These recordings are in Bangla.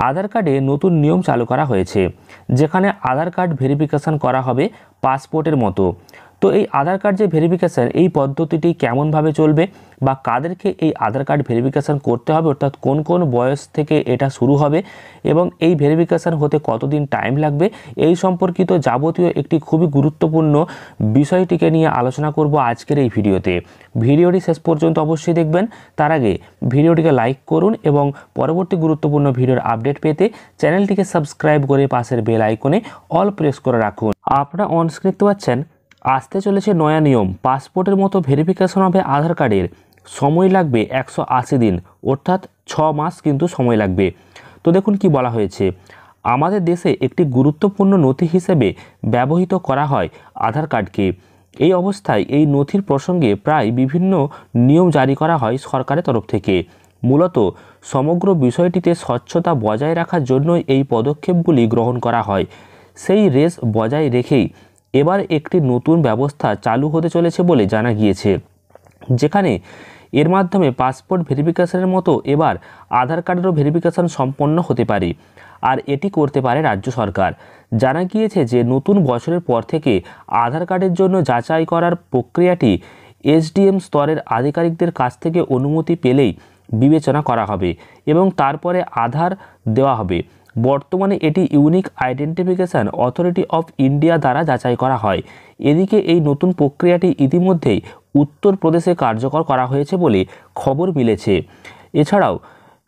আধার কার্ডে নতুন নিয়ম চালু করা হয়েছে, যেখানে আধার কার্ড ভেরিফিকেশন করা হবে পাসপোর্টের মতো। তো এই আধার কার্ড যে ভেরিফিকেশান, এই পদ্ধতিটি কেমনভাবে চলবে বা কাদেরকে এই আধার কার্ড ভেরিফিকেশান করতে হবে, অর্থাৎ কোন কোন বয়স থেকে এটা শুরু হবে এবং এই ভেরিফিকেশান হতে কতদিন টাইম লাগবে, এই সম্পর্কিত যাবতীয় একটি খুবই গুরুত্বপূর্ণ বিষয়টিকে নিয়ে আলোচনা করব আজকের এই ভিডিওতে। ভিডিওটি শেষ পর্যন্ত অবশ্যই দেখবেন। তার আগে ভিডিওটিকে লাইক করুন এবং পরবর্তী গুরুত্বপূর্ণ ভিডিওর আপডেট পেতে চ্যানেলটিকে সাবস্ক্রাইব করে পাশের বেল আইকনে অল প্রেস করে রাখুন। আপনারা অন স্ক্রিন দেখতে পাচ্ছেন, আসতে চলেছে নয়া নিয়ম। পাসপোর্টের মতো ভেরিফিকেশন হবে আধার কার্ডের। সময় লাগবে 180 দিন, অর্থাৎ 6 মাস কিন্তু সময় লাগবে। তো দেখুন কি বলা হয়েছে, আমাদের দেশে একটি গুরুত্বপূর্ণ নথি হিসেবে ব্যবহৃত করা হয় আধার কার্ডকে। এই অবস্থায় এই নথির প্রসঙ্গে প্রায় বিভিন্ন নিয়ম জারি করা হয় সরকারের তরফ থেকে। মূলত সমগ্র বিষয়টিতে স্বচ্ছতা বজায় রাখার জন্যই এই পদক্ষেপগুলি গ্রহণ করা হয়। সেই রেস বজায় রেখেই এবার একটি নতুন ব্যবস্থা চালু হতে চলেছে বলে জানা গিয়েছে, যেখানে এর মাধ্যমে পাসপোর্ট ভেরিফিকেশনের মতো এবার আধার কার্ডেরও ভেরিফিকেশন সম্পন্ন হতে পারে, আর এটি করতে পারে রাজ্য সরকার। জানা গিয়েছে যে নতুন বছরের পর থেকে আধার কার্ডের জন্য যাচাই করার প্রক্রিয়াটি এসডিএম স্তরের আধিকারিকদের কাছ থেকে অনুমতি পেলেই বিবেচনা করা হবে এবং তারপরে আধার দেওয়া হবে। বর্তমানে এটি unique identification authority of India দ্বারা যাচাই করা হয়। এদিকে এই নতুন প্রক্রিয়াটি ইতিমধ্যেই উত্তরপ্রদেশে কার্যকর করা হয়েছে বলে খবর মিলেছে। এছাড়াও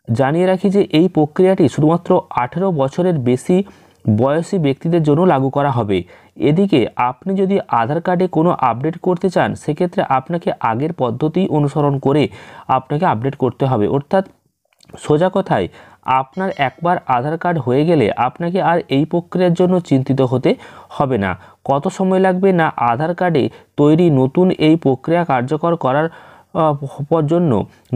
জানিয়ে রাখি যে এই প্রক্রিয়াটি শুধুমাত্র 18 বছরের বেশি বয়সী ব্যক্তিদের জন্য লাগু করা হবে। এদিকে আপনি যদি আধার কার্ডে কোনো আপডেট করতে চান, সেক্ষেত্রে আপনাকে আগের পদ্ধতি অনুসরণ করে আপনাকে আপডেট করতে হবে। অর্থাৎ সোজা কথায়, আপনার একবার আধার কার্ড হয়ে গেলে আপনাকে আর এই প্রক্রিয়ার জন্য চিন্তিত হতে হবে না। কত সময় লাগবে না, আধার কার্ডে তৈরি নতুন এই প্রক্রিয়া কার্যকর করার জন্য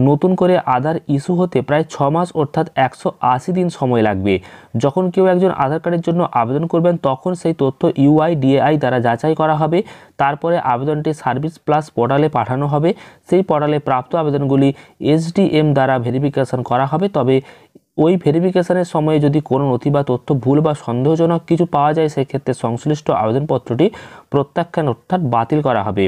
নতুন করে আধার ইস্যু হতে প্রায় 6 মাস অর্থাৎ 180 দিন সময় লাগবে। যখন কেউ একজন আধার কার্ডের জন্য আবেদন করবেন, তখন সেই তথ্য ইউআইডিএআই দ্বারা যাচাই করা হবে। তারপরে আবেদনটি সার্ভিস প্লাস পোর্টালে পাঠানো হবে। সেই পোর্টালে প্রাপ্ত আবেদনগুলি এসডিএম দ্বারা ভেরিফিকেশন করা হবে। তবে ওই ভেরিফিকেশনের সময়ে যদি কোনো নথি বা তথ্য ভুল বা সন্দেহজনক কিছু পাওয়া যায়, সেক্ষেত্রে সংশ্লিষ্ট আবেদনপত্রটি প্রত্যাখ্যান অর্থাৎ বাতিল করা হবে।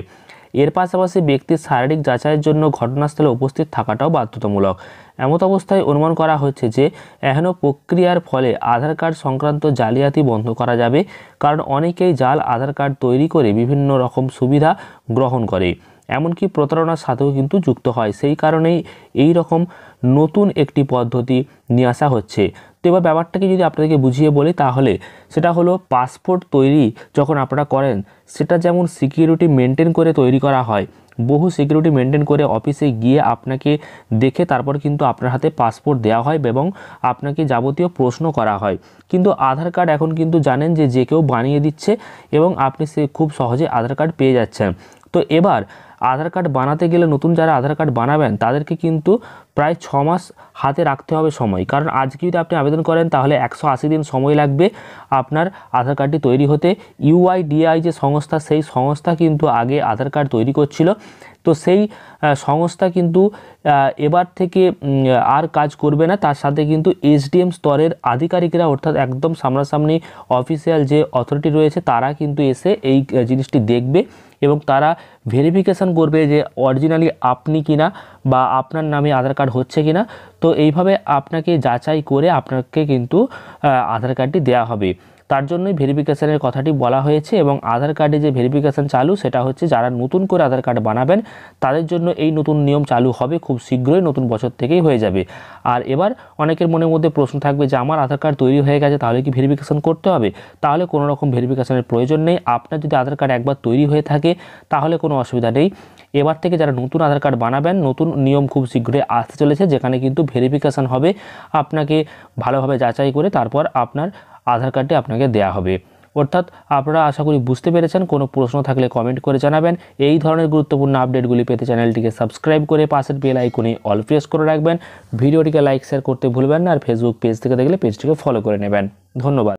এর পাশাপাশি ব্যক্তির শারীরিক যাচাইয়ের জন্য ঘটনাস্থলে উপস্থিত থাকাটাও বাধ্যতামূলক। এমত অবস্থায় অনুমান করা হচ্ছে যে এহেন প্রক্রিয়ার ফলে আধার কার্ড সংক্রান্ত জালিয়াতি বন্ধ করা যাবে, কারণ অনেকেই জাল আধার কার্ড তৈরি করে বিভিন্ন রকম সুবিধা গ্রহণ করে, এমনকি প্রতারণার সাথেও কিন্তু যুক্ত হয়। সেই কারণেই এই রকম নতুন একটি পদ্ধতি নিয়ে আসা হচ্ছে। তো এবার ব্যাপারটাকে যদি আপনাদেরকে বুঝিয়ে বলি, তাহলে সেটা হলো পাসপোর্ট তৈরি যখন আপনারা করেন, সেটা যেমন সিকিউরিটি মেনটেন করে তৈরি করা হয়, বহু সিকিউরিটি মেনটেন করে অফিসে গিয়ে আপনাকে দেখে তারপর কিন্তু আপনার হাতে পাসপোর্ট দেওয়া হয় এবং আপনাকে যাবতীয় প্রশ্ন করা হয়। কিন্তু আধার কার্ড এখন কিন্তু জানেন যে যে কেউ বানিয়ে দিচ্ছে এবং আপনি সে খুব সহজে আধার কার্ড পেয়ে যাচ্ছেন। তো এবার আধার কার্ড বানাতে গেলে নতুন যারা আধার কার্ড বানাবেন তাদেরকে কিন্তু প্রায় 6 মাস হাতে রাখতে হবে সময়। কারণ আজকে যদি আপনি আবেদন করেন, তাহলে 180 দিন সময় লাগবে আপনার আধার কার্ডটি তৈরি হতে। ইউআইডিএআই যে সংস্থা, সেই সংস্থা কিন্তু আগে আধার কার্ড তৈরি করছিল। তো সেই সংস্থা কিন্তু এবার থেকে আর কাজ করবে না। তার সাথে কিন্তু এসডিএম স্তরের আধিকারিকরা, অর্থাৎ একদম সামনাসামনি অফিসিয়াল যে অথরিটি রয়েছে, তারা কিন্তু এসে এই জিনিসটি দেখবে এবং তারা ভেরিফিকেশান করবে যে অরিজিনালি আপনি কিনা বা আপনার নামে আধার কার্ড হচ্ছে কিনা। তো এইভাবে আপনাকে যাচাই করে আপনাকে কিন্তু আধার কার্ডটি দেওয়া হবে। তার জন্যই ভেরিফিকেশানের কথাটি বলা হয়েছে। এবং আধার কার্ডে যে ভেরিফিকেশান চালু, সেটা হচ্ছে যারা নতুন করে আধার কার্ড বানাবেন তাদের জন্য এই নতুন নিয়ম চালু হবে খুব শীঘ্রই, নতুন বছর থেকেই হয়ে যাবে। আর এবার অনেকের মনের মধ্যে প্রশ্ন থাকবে যে আমার আধার কার্ড তৈরি হয়ে গেছে, তাহলে কি ভেরিফিকেশান করতে হবে? তাহলে কোনো রকম ভেরিফিকেশানের প্রয়োজন নেই। আপনার যদি আধার কার্ড একবার তৈরি হয়ে থাকে তাহলে কোনো অসুবিধা নেই। এবার থেকে যারা নতুন আধার কার্ড বানাবেন, নতুন নিয়ম খুব শীঘ্রই আসতে চলেছে, যেখানে কিন্তু ভেরিফিকেশান হবে, আপনাকে ভালোভাবে যাচাই করে তারপর আপনার আধার কার্ডটি আপনাকে দেয়া হবে। অর্থাৎ আপনারা আশা করি বুঝতে পেরেছেন। কোনো প্রশ্ন থাকলে কমেন্ট করে জানাবেন। এই ধরনের গুরুত্বপূর্ণ আপডেটগুলি পেতে চ্যানেলটিকে সাবস্ক্রাইব করে পাশের বেল আইকনে অল প্রেস করে রাখবেন। ভিডিওটিকে লাইক শেয়ার করতে ভুলবেন না। আর ফেসবুক পেজ থেকে দেখলে পেজটিকে ফলো করে নেবেন। ধন্যবাদ।